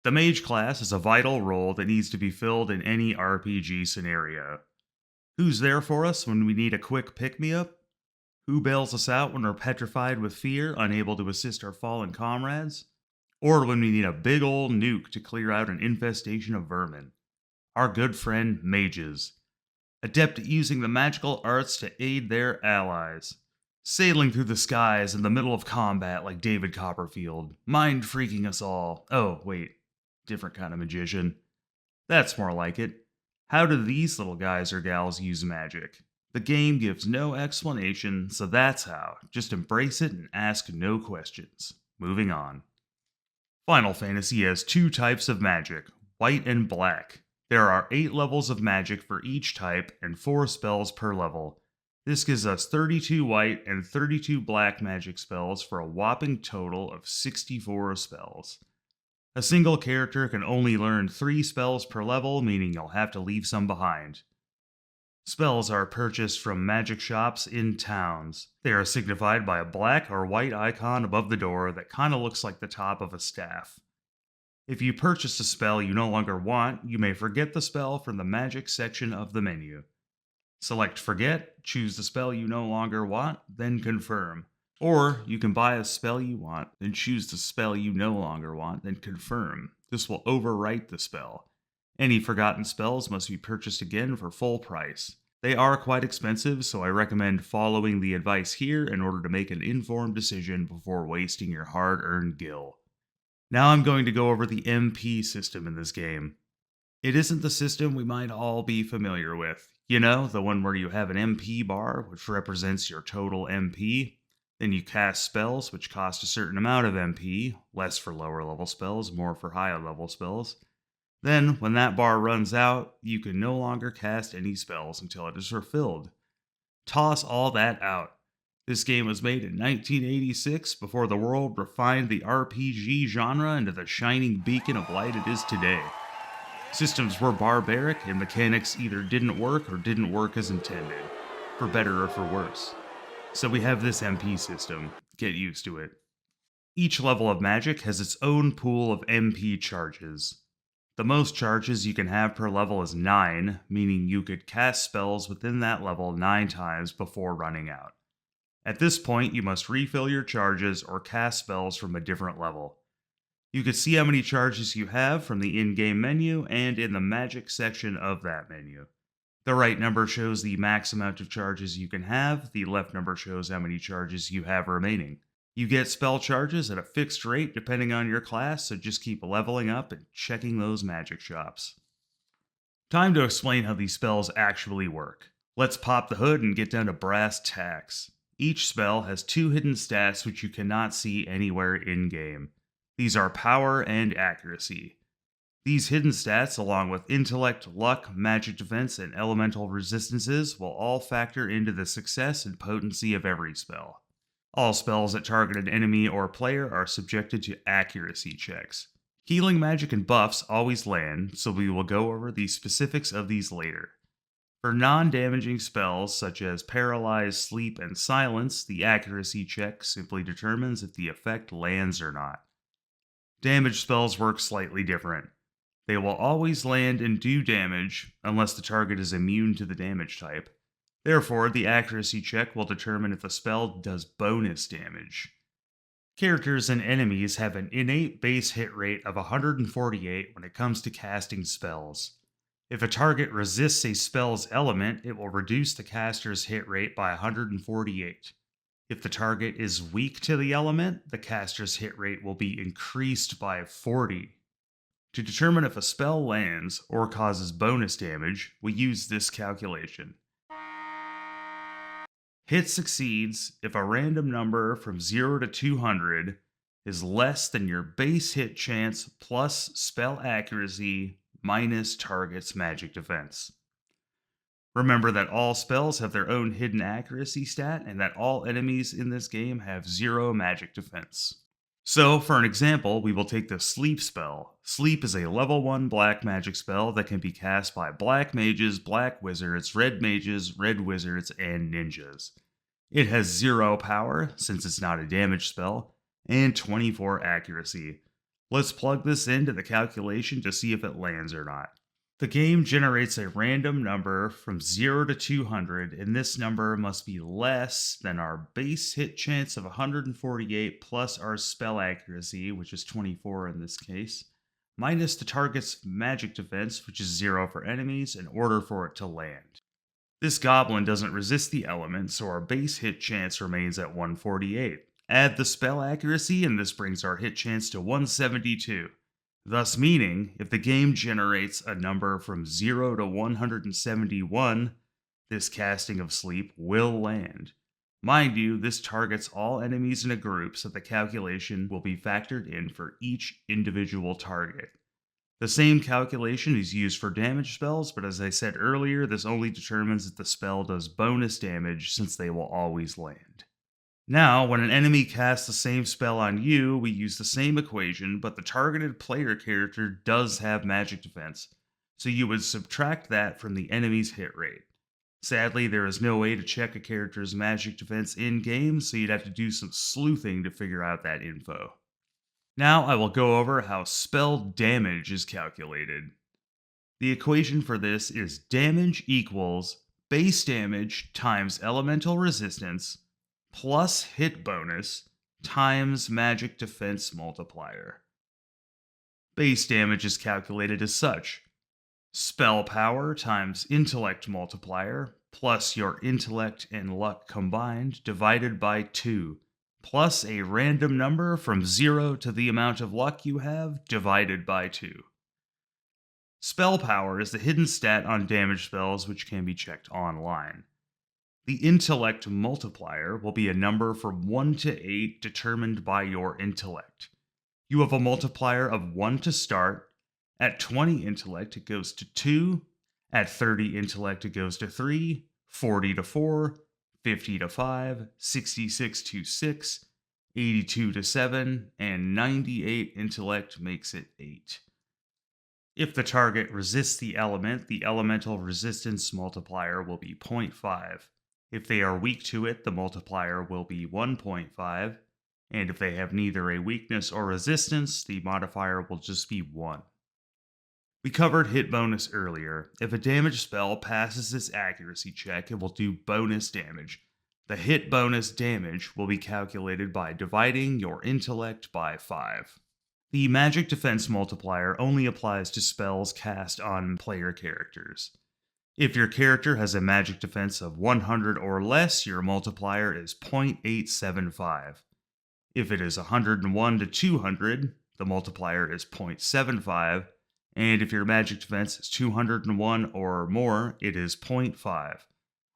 The mage class is a vital role that needs to be filled in any RPG scenario. Who's there for us when we need a quick pick-me-up? Who bails us out when we're petrified with fear, unable to assist our fallen comrades? Or when we need a big ol' nuke to clear out an infestation of vermin? Our good friend mages, adept at using the magical arts to aid their allies, sailing through the skies in the middle of combat like David Copperfield, mind freaking us all. Oh, wait, different kind of magician. That's more like it. How do these little guys or gals use magic? The game gives no explanation, so that's how. Just embrace it and ask no questions. Moving on. Final Fantasy has two types of magic, white and black. There are 8 levels of magic for each type and 4 spells per level. This gives us 32 white and 32 black magic spells for a whopping total of 64 spells. A single character can only learn 3 spells per level, meaning you'll have to leave some behind. Spells are purchased from magic shops in towns. They are signified by a black or white icon above the door that kinda looks like the top of a staff. If you purchase a spell you no longer want, you may forget the spell from the magic section of the menu. Select Forget, choose the spell you no longer want, then confirm. Or you can buy a spell you want, then choose the spell you no longer want, then confirm. This will overwrite the spell. Any forgotten spells must be purchased again for full price. They are quite expensive, so I recommend following the advice here in order to make an informed decision before wasting your hard-earned gil. Now I'm going to go over the MP system in this game. It isn't the system we might all be familiar with. You know, the one where you have an MP bar, which represents your total MP. Then you cast spells, which cost a certain amount of MP, less for lower level spells, more for higher level spells. Then, when that bar runs out, you can no longer cast any spells until it is refilled. Toss all that out. This game was made in 1986, before the world refined the RPG genre into the shining beacon of light it is today. Systems were barbaric, and mechanics either didn't work or didn't work as intended, for better or for worse. So we have this MP system. Get used to it. Each level of magic has its own pool of MP charges. The most charges you can have per level is 9, meaning you could cast spells within that level 9 times before running out. At this point, you must refill your charges or cast spells from a different level. You can see how many charges you have from the in-game menu and in the magic section of that menu. The right number shows the max amount of charges you can have, the left number shows how many charges you have remaining. You get spell charges at a fixed rate depending on your class, so just keep leveling up and checking those magic shops. Time to explain how these spells actually work. Let's pop the hood and get down to brass tacks. Each spell has 2 hidden stats which you cannot see anywhere in-game. These are power and accuracy. These hidden stats, along with intellect, luck, magic defense, and elemental resistances, will all factor into the success and potency of every spell. All spells that target an enemy or player are subjected to accuracy checks. Healing magic and buffs always land, so we will go over the specifics of these later. For non-damaging spells such as Paralyze, Sleep, and Silence, the accuracy check simply determines if the effect lands or not. Damage spells work slightly different. They will always land and do damage, unless the target is immune to the damage type. Therefore, the accuracy check will determine if the spell does bonus damage. Characters and enemies have an innate base hit rate of 148 when it comes to casting spells. If a target resists a spell's element, it will reduce the caster's hit rate by 148. If the target is weak to the element, the caster's hit rate will be increased by 40. To determine if a spell lands or causes bonus damage, we use this calculation. Hit succeeds if a random number from 0 to 200 is less than your base hit chance plus spell accuracy minus target's magic defense. Remember that all spells have their own hidden accuracy stat and that all enemies in this game have 0 magic defense. So, for an example, we will take the Sleep spell. Sleep is a level 1 black magic spell that can be cast by black mages, black wizards, red mages, red wizards, and ninjas. It has 0 power, since it's not a damage spell, and 24 accuracy. Let's plug this into the calculation to see if it lands or not. The game generates a random number from 0 to 200, and this number must be less than our base hit chance of 148 plus our spell accuracy, which is 24 in this case, minus the target's magic defense, which is 0 for enemies, in order for it to land. This goblin doesn't resist the element, so our base hit chance remains at 148. Add the spell accuracy, and this brings our hit chance to 172. Thus meaning, if the game generates a number from 0 to 171, this casting of sleep will land. Mind you, this targets all enemies in a group, so the calculation will be factored in for each individual target. The same calculation is used for damage spells, but as I said earlier, this only determines if the spell does bonus damage, since they will always land. Now, when an enemy casts the same spell on you, we use the same equation, but the targeted player character does have magic defense, so you would subtract that from the enemy's hit rate. Sadly, there is no way to check a character's magic defense in-game, so you'd have to do some sleuthing to figure out that info. Now I will go over how spell damage is calculated. The equation for this is damage equals base damage times elemental resistance plus hit bonus times magic defense multiplier. Base damage is calculated as such: spell power times intellect multiplier plus your intellect and luck combined divided by 2, plus a random number from 0 to the amount of luck you have divided by 2. Spell power is the hidden stat on damage spells, which can be checked online. The intellect multiplier will be a number from 1 to 8 determined by your intellect. You have a multiplier of 1 to start. At 20 intellect, it goes to 2. At 30 intellect, it goes to 3, 40 to 4, 50 to 5, 66 to 6, 82 to 7, and 98 intellect makes it 8. If the target resists the element, the elemental resistance multiplier will be 0.5. If they are weak to it, the multiplier will be 1.5, and if they have neither a weakness or resistance, the modifier will just be 1. We covered hit bonus earlier. If a damage spell passes this accuracy check, it will do bonus damage. The hit bonus damage will be calculated by dividing your intellect by 5. The magic defense multiplier only applies to spells cast on player characters. If your character has a magic defense of 100 or less, your multiplier is 0.875. If it is 101 to 200, the multiplier is 0.75, and if your magic defense is 201 or more, it is 0.5.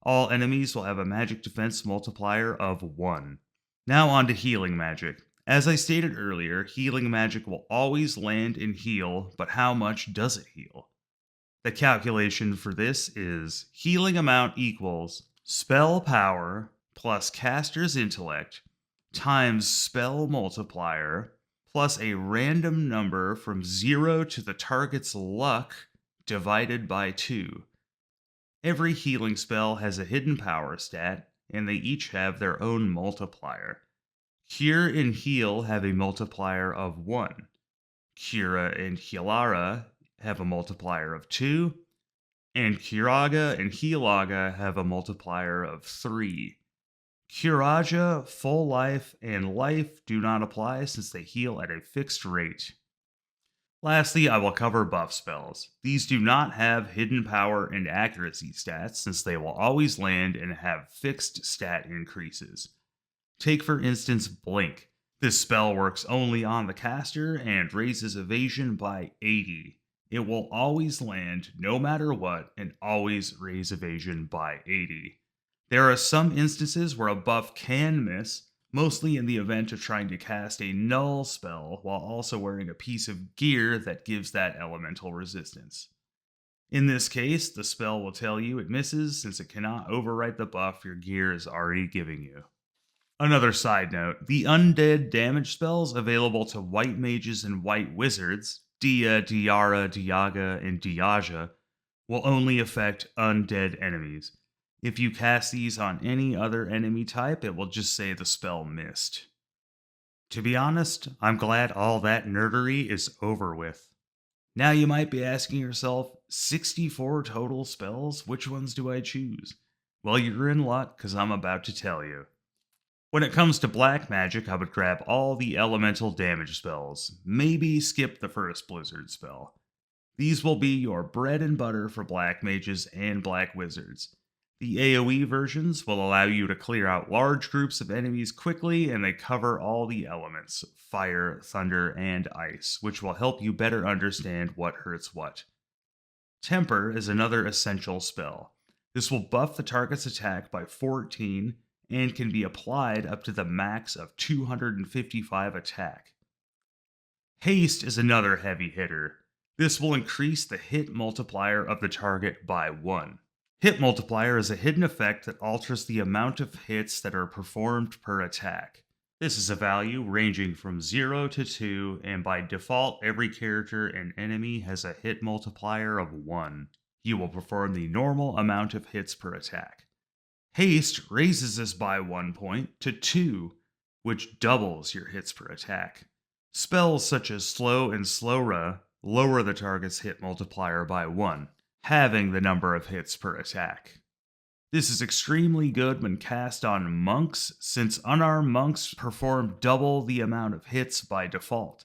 All enemies will have a magic defense multiplier of 1. Now on to healing magic. As I stated earlier, healing magic will always land and heal, but how much does it heal? The calculation for this is healing amount equals spell power plus caster's intellect times spell multiplier plus a random number from 0 to the target's luck divided by 2. Every healing spell has a hidden power stat, and they each have their own multiplier. Cure and Heal have a multiplier of 1. Cura and Healara have a multiplier of 2, and Curaga and Healaga have a multiplier of 3. Curaja, Full Life, and Life do not apply since they heal at a fixed rate. Lastly, I will cover buff spells. These do not have hidden power and accuracy stats since they will always land and have fixed stat increases. Take for instance Blink. This spell works only on the caster and raises evasion by 80. It will always land no matter what and always raise evasion by 80. There are some instances where a buff can miss, mostly in the event of trying to cast a null spell while also wearing a piece of gear that gives that elemental resistance. In this case, the spell will tell you it misses since it cannot overwrite the buff your gear is already giving you. Another side note, the undead damage spells available to white mages and white wizards, Dia, Diara, Diaga, and Diaja, will only affect undead enemies. If you cast these on any other enemy type, it will just say the spell missed. To be honest, I'm glad all that nerdery is over with. Now you might be asking yourself, 64 total spells? Which ones do I choose? Well, you're in luck because I'm about to tell you. When it comes to black magic, I would grab all the elemental damage spells, maybe skip the first blizzard spell. These will be your bread and butter for black mages and black wizards. The AoE versions will allow you to clear out large groups of enemies quickly, and they cover all the elements fire, thunder, and ice, which will help you better understand what hurts what. Temper is another essential spell. This will buff the target's attack by 14 and can be applied up to the max of 255 attack. Haste is another heavy hitter. This will increase the hit multiplier of the target by 1. Hit multiplier is a hidden effect that alters the amount of hits that are performed per attack. This is a value ranging from 0 to 2, and by default, every character and enemy has a hit multiplier of 1. You will perform the normal amount of hits per attack. Haste raises this by 1 point to 2, which doubles your hits per attack. Spells such as Slow and Slowra lower the target's hit multiplier by 1, halving the number of hits per attack. This is extremely good when cast on monks, since unarmed monks perform double the amount of hits by default.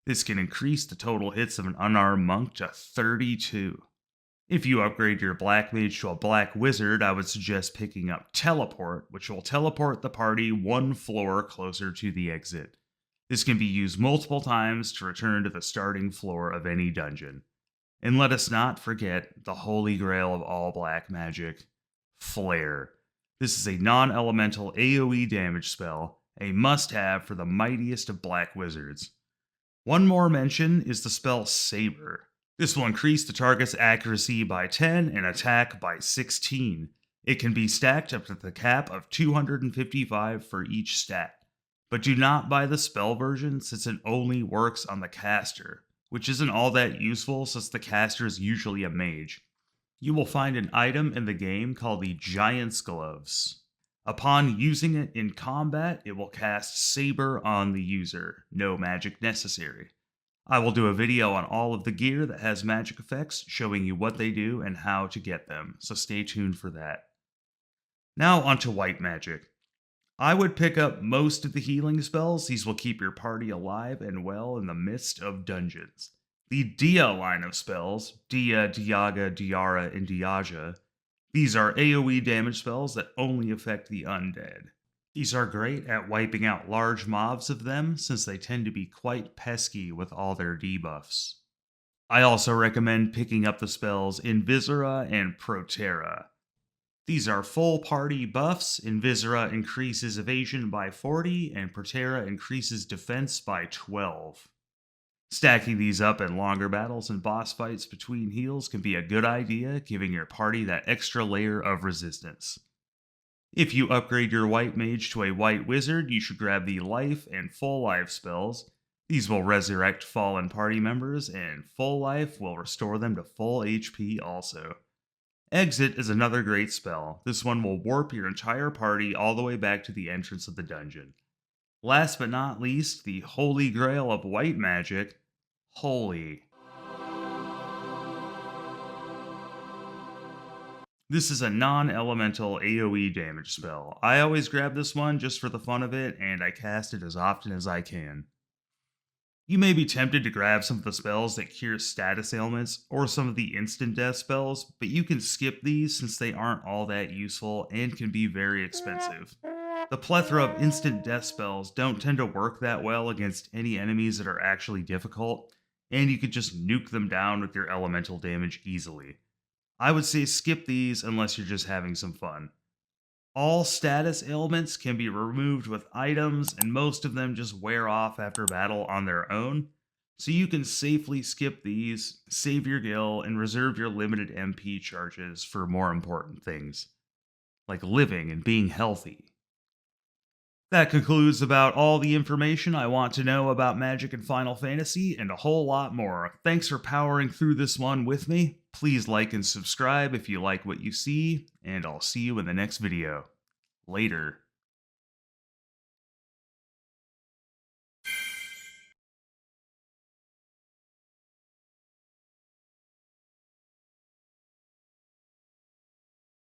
This can increase the total hits of an unarmed monk to 32. If you upgrade your black mage to a black wizard, I would suggest picking up Teleport, which will teleport the party 1 floor closer to the exit. This can be used multiple times to return to the starting floor of any dungeon. And let us not forget the holy grail of all black magic, Flare. This is a non-elemental AoE damage spell, a must-have for the mightiest of black wizards. One more mention is the spell Saber. This will increase the target's accuracy by 10 and attack by 16. It can be stacked up to the cap of 255 for each stat. But do not buy the spell version since it only works on the caster, which isn't all that useful since the caster is usually a mage. You will find an item in the game called the Giant's Gloves. Upon using it in combat, it will cast Saber on the user, no magic necessary. I will do a video on all of the gear that has magic effects, showing you what they do and how to get them, so stay tuned for that. Now onto white magic. I would pick up most of the healing spells. These will keep your party alive and well in the midst of dungeons. The Dia line of spells, Dia, Diaga, Diara, and Diaja, these are AoE damage spells that only affect the undead. These are great at wiping out large mobs of them since they tend to be quite pesky with all their debuffs. I also recommend picking up the spells Invisera and Protera. These are full party buffs. Invisera increases evasion by 40, and Protera increases defense by 12. Stacking these up in longer battles and boss fights between heals can be a good idea, giving your party that extra layer of resistance. If you upgrade your white mage to a white wizard, you should grab the life and full life spells. These will resurrect fallen party members, and full life will restore them to full HP also. Exit is another great spell. This one will warp your entire party all the way back to the entrance of the dungeon. Last but not least, the holy grail of white magic, Holy. This is a non-elemental AoE damage spell. I always grab this one just for the fun of it, and I cast it as often as I can. You may be tempted to grab some of the spells that cure status ailments or some of the instant death spells, but you can skip these since they aren't all that useful and can be very expensive. The plethora of instant death spells don't tend to work that well against any enemies that are actually difficult, and you could just nuke them down with your elemental damage easily. I would say skip these unless you're just having some fun. All status ailments can be removed with items, and most of them just wear off after battle on their own, so you can safely skip these, save your gil, and reserve your limited MP charges for more important things, like living and being healthy. That concludes about all the information I want to know about Magic and Final Fantasy, and a whole lot more. Thanks for powering through this one with me. Please like and subscribe if you like what you see, and I'll see you in the next video. Later.